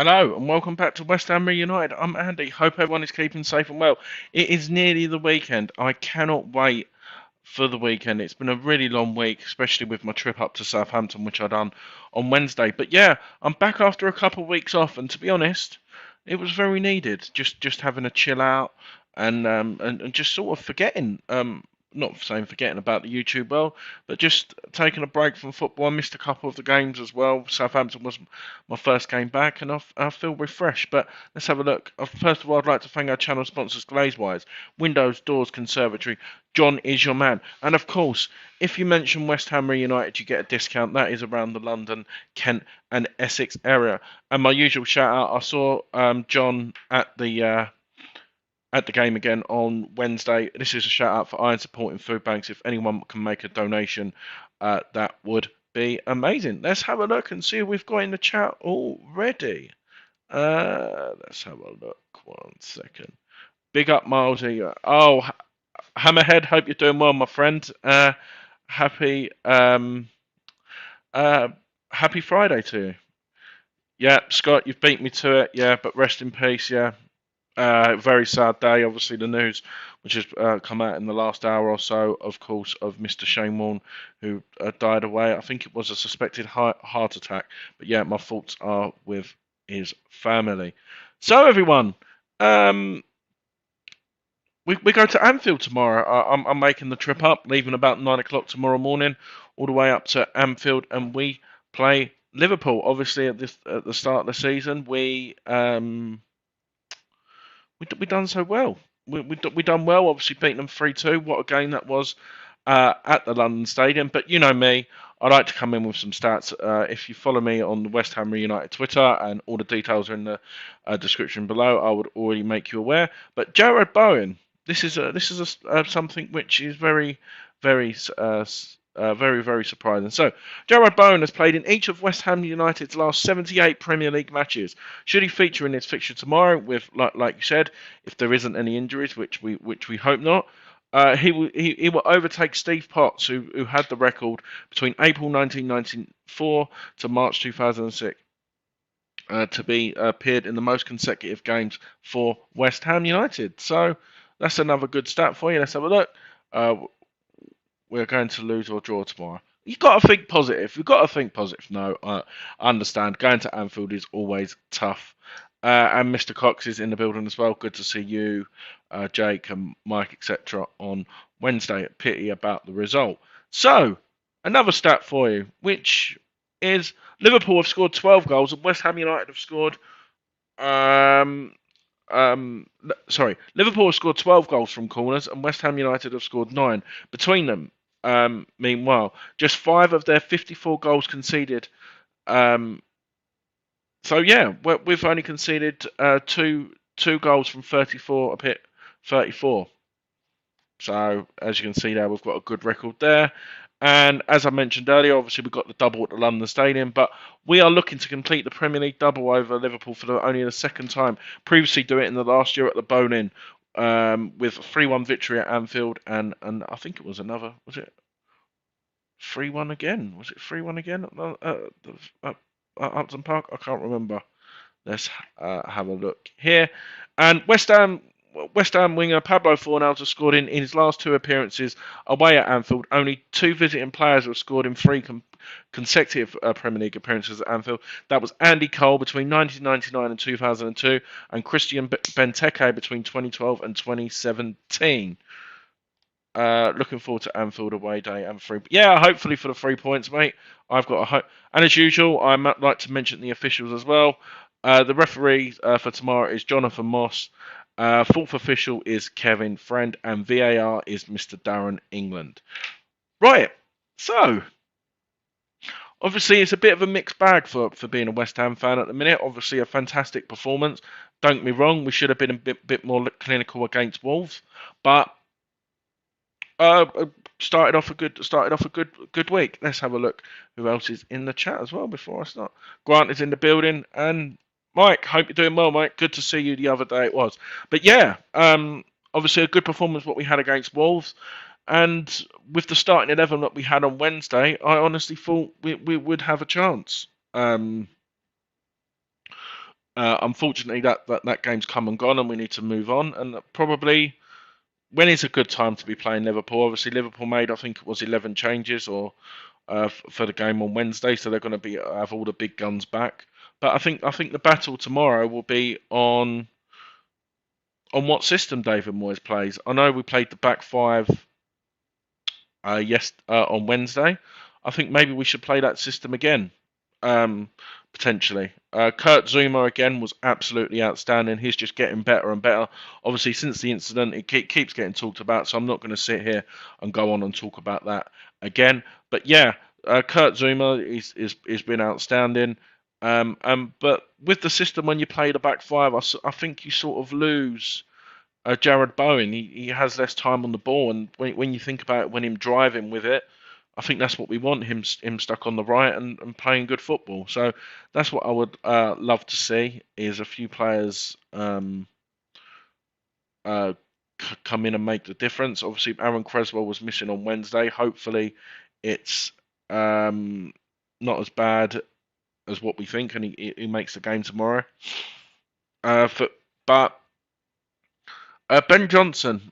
Hello and welcome back to West Ham Reunited. I'm Andy. Hope everyone is keeping safe and well. It is nearly the weekend. I cannot wait for the weekend. It's been a really long week, especially with my trip up to Southampton, which I done on Wednesday. But yeah, I'm back after a couple of weeks off, and to be honest, it was very needed. Just having a chill out and just sort of forgetting. Not saying forgetting about the YouTube world, but just taking a break from football. I missed a couple of the games as well. Southampton was my first game back, and I feel refreshed. But let's have a look. First of all, I'd like to thank our channel sponsors, Glazewise, Windows, Doors, Conservatory. John is your man. And of course, if you mention West Ham United, you get a discount. That is around the London, Kent, and Essex area. And my usual shout out, I saw John at the game again on Wednesday. This is a shout out for Iron supporting food banks. If anyone can make a donation, that would be amazing. Let's have a look and see who we've got in the chat already. Let's have a look. 1 second. Big up, Milesy. Oh, Hammerhead. Hope you're doing well, my friend. Happy happy Friday to you. Yeah, Scott, you've beat me to it. Yeah, but rest in peace. Yeah. Very sad day. Obviously, the news which has come out in the last hour or so, of course, of Mr. Shane Warne, who died away. I think it was a suspected heart attack. But yeah, my thoughts are with his family. So, everyone, we go to Anfield tomorrow. I'm making the trip up, leaving about 9 o'clock tomorrow morning, all the way up to Anfield, and we play Liverpool. Obviously, at the start of the season, we done so well. We done well. Obviously, beating them 3-2. What a game that was at the London Stadium. But you know me, I like to come in with some stats. If you follow me on the West Ham United Twitter, and all the details are in the description below, I would already make you aware. But Jarrod Bowen, this is something which is very, very very surprising. So, Jarrod Bowen has played in each of West Ham United's last 78 Premier League matches. Should he feature in this fixture tomorrow, with like you said, if there isn't any injuries, which we hope not, he will overtake Steve Potts, who had the record between April 1994 to March 2006. To be appeared in the most consecutive games for West Ham United. So that's another good stat for you. Let's have a look. We're going to lose or draw tomorrow. You've got to think positive. You've got to think positive. No, I understand. Going to Anfield is always tough. And Mr. Cox is in the building as well. Good to see you, Jake and Mike, etc. on Wednesday. Pity about the result. So, another stat for you, which is Liverpool have scored 12 goals and West Ham United have scored Liverpool have scored 12 goals from corners and West Ham United have scored 9. Between them, meanwhile, just 5 of their 54 goals conceded. So yeah, we've only conceded two goals from 34 up hit 34. So as you can see there, we've got a good record there. And as I mentioned earlier, obviously we've got the double at the London Stadium, but we are looking to complete the Premier League double over Liverpool for only the second time. Previously do it in the last year at the Bone-In, with a 3-1 victory at Anfield, and I think it was another, was it 3-1 again? Was it 3-1 again at Upton Park? I can't remember. Let's have a look here. And West Ham winger Pablo Fornals has scored in his last 2 appearances away at Anfield. Only 2 visiting players have scored in 3 consecutive Premier League appearances at Anfield. That was Andy Cole between 1999 and 2002, and Christian Benteke between 2012 and 2017. Looking forward to Anfield away day and 3. Yeah, hopefully for the 3 points, mate. I've got a hope. And as usual, I might like to mention the officials as well. The referee for tomorrow is Jonathan Moss. 4th official is Kevin Friend, and VAR is Mr. Darren England. Right, so obviously it's a bit of a mixed bag for being a West Ham fan at the minute. Obviously a fantastic performance. Don't get me wrong, we should have been a bit more clinical against Wolves, but started off a good week. Let's have a look who else is in the chat as well before I start. Grant is in the building, and Mike, hope you're doing well, Mike. Good to see you the other day it was. But yeah, obviously a good performance what we had against Wolves. And with the starting 11 that we had on Wednesday, I honestly thought we would have a chance. Unfortunately, that game's come and gone, and we need to move on. And probably when is a good time to be playing Liverpool? Obviously, Liverpool made, I think it was 11 changes or for the game on Wednesday, so they're going to be have all the big guns back. But I think the battle tomorrow will be on what system David Moyes plays. I know we played the back five on Wednesday. I think maybe we should play that system again, potentially. Kurt Zuma again was absolutely outstanding. He's just getting better and better. Obviously, since the incident, it keeps getting talked about, so I'm not going to sit here and go on and talk about that again. But yeah, Kurt Zuma is been outstanding. But with the system, when you play the back five, I think you sort of lose Jarrod Bowen. He has less time on the ball, and when you think about it, when him driving with it, I think that's what we want, him stuck on the right and playing good football. So that's what I would love to see, is a few players come in and make the difference. Obviously, Aaron Cresswell was missing on Wednesday. Hopefully, it's not as bad as what we think, and he makes the game tomorrow. But Ben Johnson,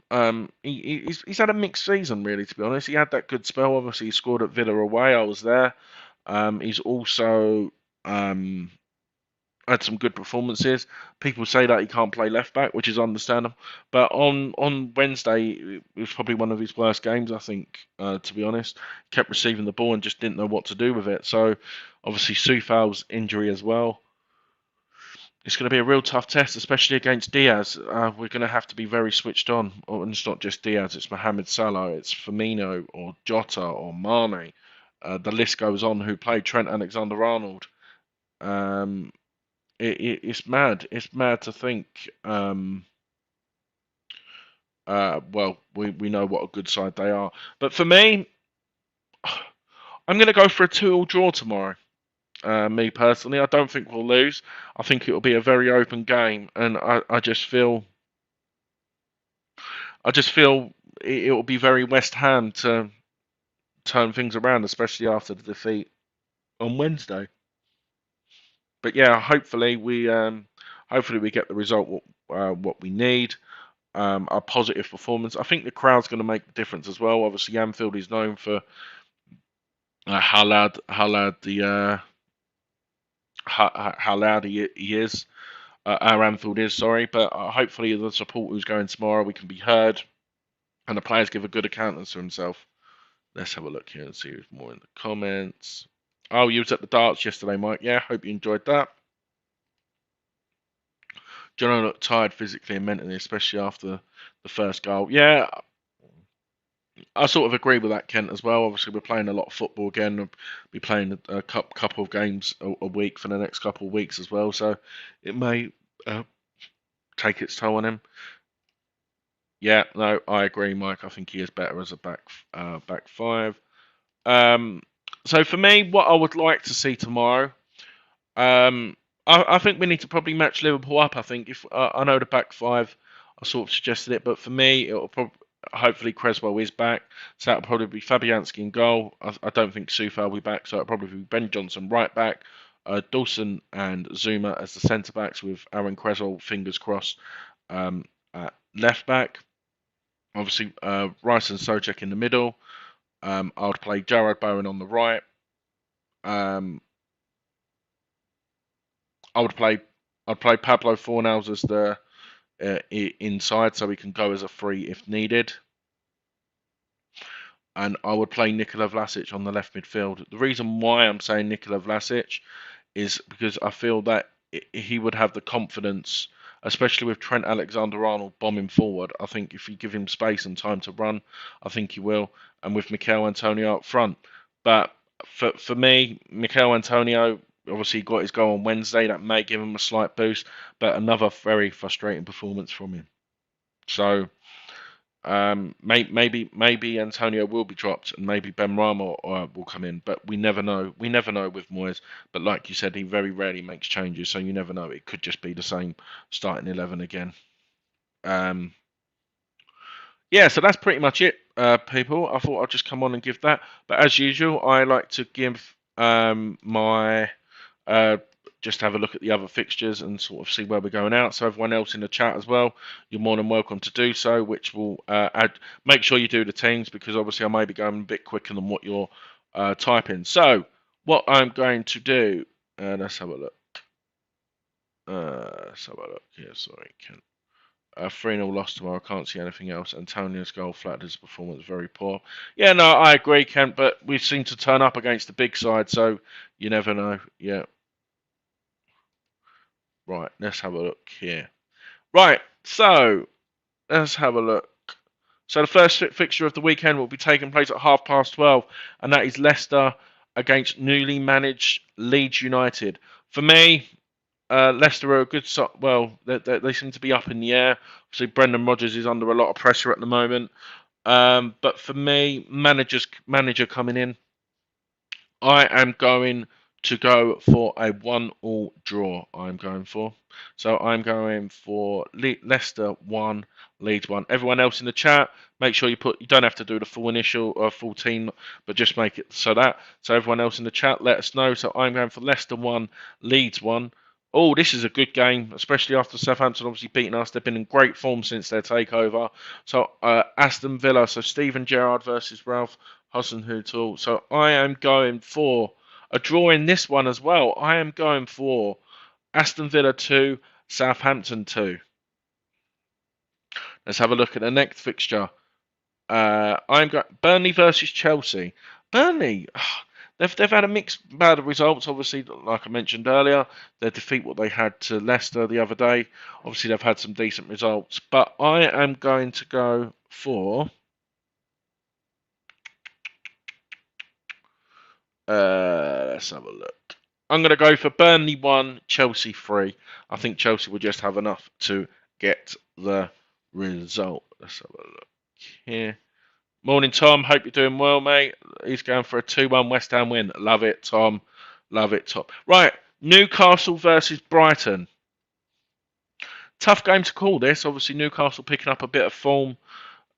he's had a mixed season, really, to be honest. He had that good spell. Obviously, he scored at Villa away. I was there. He's also had some good performances. People say that he can't play left back, which is understandable. But on Wednesday, it was probably one of his worst games, I think, to be honest. Kept receiving the ball and just didn't know what to do with it. So, obviously, Soufal's injury as well. It's going to be a real tough test, especially against Diaz. We're going to have to be very switched on. And it's not just Diaz, it's Mohamed Salah, it's Firmino, or Jota, or Mane. The list goes on who played Trent Alexander-Arnold. It's mad. It's mad to think. Well, we know what a good side they are. But for me, I'm going to go for a 2-2 draw tomorrow. Me personally, I don't think we'll lose. I think it'll be a very open game, and I just feel it will be very West Ham to turn things around, especially after the defeat on Wednesday. But yeah, hopefully we get the result what we need. A positive performance. I think the crowd's going to make the difference as well. Obviously, Anfield is known for how loud he is. Our Anfield is, sorry, but hopefully the support who's going tomorrow, we can be heard, and the players give a good account for himself. Let's have a look here and see who's more in the comments. Oh, you was at the darts yesterday, Mike. Yeah, hope you enjoyed that. John looked tired physically and mentally, especially after the first goal. Yeah, I sort of agree with that, Kent, as well. Obviously, we're playing a lot of football again. We'll be playing a couple of games a week for the next couple of weeks as well, so it may take its toll on him. Yeah, no, I agree, Mike. I think he is better as a back five. So for me, what I would like to see tomorrow, I think we need to probably match Liverpool up. I think if I know the back five, I sort of suggested it, but for me, it'll probably. Hopefully Cresswell is back, so that'll probably be Fabianski in goal. I don't think Soufal will be back, so it'll probably be Ben Johnson right back, Dawson and Zuma as the centre backs, with Aaron Cresswell, fingers crossed, at left back. Obviously, Rice and Sojek in the middle. I would play Jarrod Bowen on the right. I'd play Pablo Fornals as the inside, so he can go as a free if needed. And I would play Nikola Vlasic on the left midfield. The reason why I'm saying Nikola Vlasic is because I feel that he would have the confidence, especially with Trent Alexander-Arnold bombing forward. I think if you give him space and time to run, I think he will. And with Mikel Antonio up front. But for me, Mikel Antonio obviously got his goal on Wednesday. That may give him a slight boost, but another very frustrating performance from him. So maybe Antonio will be dropped, and maybe Ben Rama will come in, but we never know. We never know with Moyes. But like you said, he very rarely makes changes, so you never know. It could just be the same starting 11 again. Yeah, so that's pretty much it, people. I thought I'd just come on and give that. But as usual, I like to give my just have a look at the other fixtures and sort of see where we're going out. So everyone else in the chat as well, you're more than welcome to do so, which will make sure you do the teams, because obviously I may be going a bit quicker than what you're typing. So what I'm going to do, let's have a look. Let's have a look here. Sorry, Kent. 3-0 loss tomorrow. Can't see anything else. Antonio's goal flattered his performance, very poor. Yeah, no, I agree, Kent, but we seem to turn up against the big side, so you never know. Yeah. Right, let's have a look here. Right, so let's have a look. So the first fixture of the weekend will be taking place at 12:30, and that is Leicester against newly managed Leeds United. For me, Leicester are a good well, they seem to be up in the air. Obviously, Brendan Rodgers is under a lot of pressure at the moment. But for me, manager coming in, I am going to go for a 1-1 draw. I'm going for. So I'm going for Leicester 1, Leeds 1. Everyone else in the chat, make sure you don't have to do the full initial or full team, but just make it so everyone else in the chat, let us know. So I'm going for Leicester 1, Leeds 1. Oh, this is a good game, especially after Southampton obviously beating us. They've been in great form since their takeover. So Aston Villa, so Steven Gerrard versus Ralph Hasenhüttl. So I am going for a draw in this one as well. I am going for Aston Villa 2, Southampton 2. Let's have a look at the next fixture. I'm going Burnley versus Chelsea. Burnley, they've had a mixed bag of results. Obviously, like I mentioned earlier, their defeat what they had to Leicester the other day. Obviously, they've had some decent results, but I am going to go for. Let's have a look. I'm going to go for Burnley 1, Chelsea 3. I think Chelsea will just have enough to get the result. Let's have a look here. Morning, Tom. Hope you're doing well, mate. He's going for a 2-1 West Ham win. Love it, Tom. Love it, Tom. Right, Newcastle versus Brighton. Tough game to call this. Obviously, Newcastle picking up a bit of form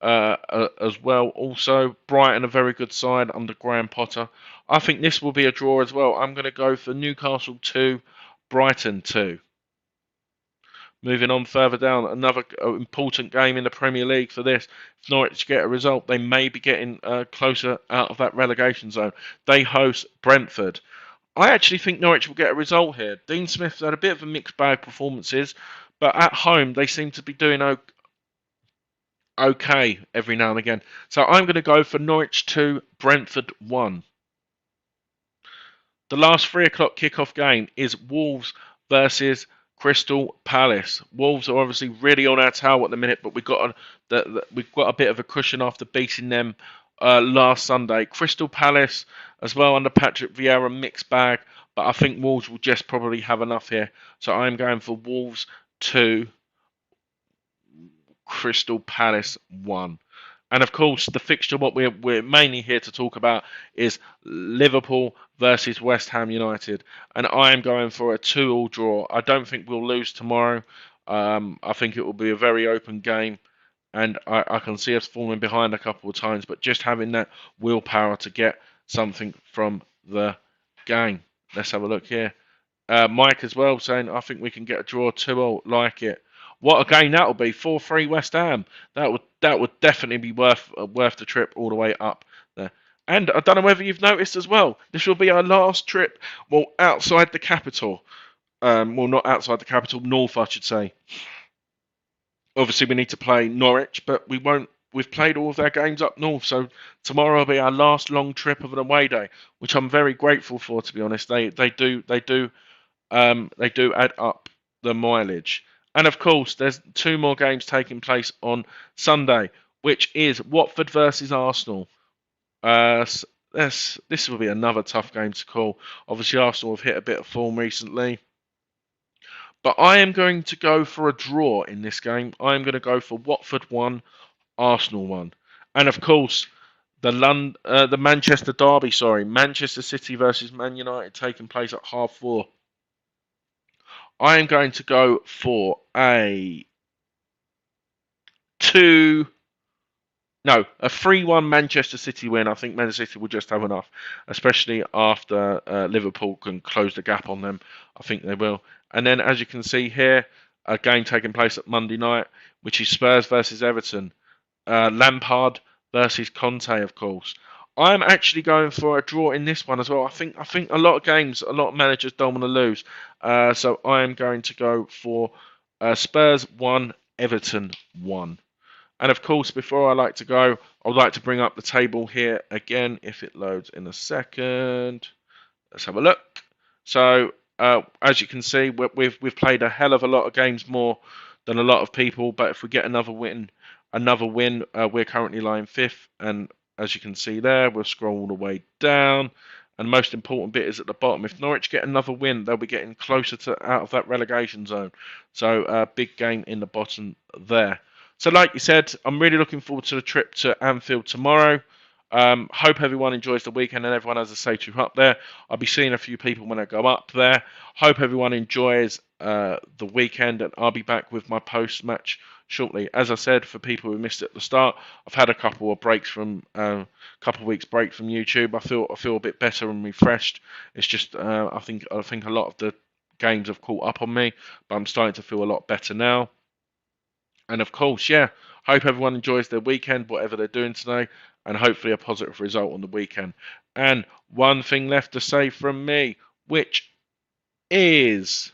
as well. Also, Brighton a very good side under Graham Potter. I think this will be a draw as well. I'm going to go for Newcastle 2, Brighton 2. Moving on further down, another important game in the Premier League for this. If Norwich get a result, they may be getting closer out of that relegation zone. They host Brentford. I actually think Norwich will get a result here. Dean Smith's had a bit of a mixed bag performances, but at home they seem to be doing okay every now and again. So I'm going to go for Norwich 2, Brentford 1. The last 3 o'clock kickoff game is Wolves versus Crystal Palace. Wolves are obviously really on our tail at the minute, but we've got a bit of a cushion after beating them last Sunday. Crystal Palace as well under Patrick Vieira, mixed bag, but I think Wolves will just probably have enough here. So I'm going for Wolves 2, Crystal Palace 1. And of course, the fixture, what we're mainly here to talk about is Liverpool versus West Ham United. And I am going for a 2-2 draw. I don't think we'll lose tomorrow. I think it will be a very open game. And I can see us falling behind a couple of times. But just having that willpower to get something from the game. Let's have a look here. Mike as well saying, I think we can get a draw 2-2. Like it. What a game that will be! 4-3 West Ham. That would definitely be worth the trip all the way up there. And I don't know whether you've noticed as well. This will be our last trip, well, outside the capital. Well, not outside the capital, north, I should say. Obviously, we need to play Norwich, but we won't. We've played all of our games up north, so tomorrow will be our last long trip of an away day, which I'm very grateful for. To be honest, they do add up the mileage. And of course, there's 2 more games taking place on Sunday, which is Watford versus Arsenal. This will be another tough game to call. Obviously, Arsenal have hit a bit of form recently. But I am going to go for a draw in this game. I am going to go for Watford 1, Arsenal 1. And of course, the Manchester derby, Manchester City versus Man United taking place at 4:30. I am going to go for a 2-2 No, a 3-1 Manchester City win. I think Man City will just have enough, especially after Liverpool can close the gap on them. I think they will. And then, as you can see here, a game taking place at Monday night, which is Spurs versus Everton. Lampard versus Conte, of course. I'm actually going for a draw in this one as well. I think a lot of games, a lot of managers don't want to lose. So I am going to go for Spurs 1, Everton 1. And of course, before I like to go, I would like to bring up the table here again if it loads in a second. Let's have a look. So as you can see, we've played a hell of a lot of games more than a lot of people. But if we get another win, we're currently lying fifth. And as you can see there, we'll scroll all the way down. And the most important bit is at the bottom. If Norwich get another win, they'll be getting closer to out of that relegation zone. So big game in the bottom there. So like you said, I'm really looking forward to the trip to Anfield tomorrow. Hope everyone enjoys the weekend and everyone has a safe trip up there. I'll be seeing a few people when I go up there. Hope everyone enjoys the weekend, and I'll be back with my post-match shortly. As I said, for people who missed it at the start, I've had a couple of breaks from couple of weeks break from YouTube. I feel a bit better and refreshed. It's just I think a lot of the games have caught up on me, but I'm starting to feel a lot better now. And of course, yeah, hope everyone enjoys their weekend, whatever they're doing today, and hopefully a positive result on the weekend. And one thing left to say from me, which is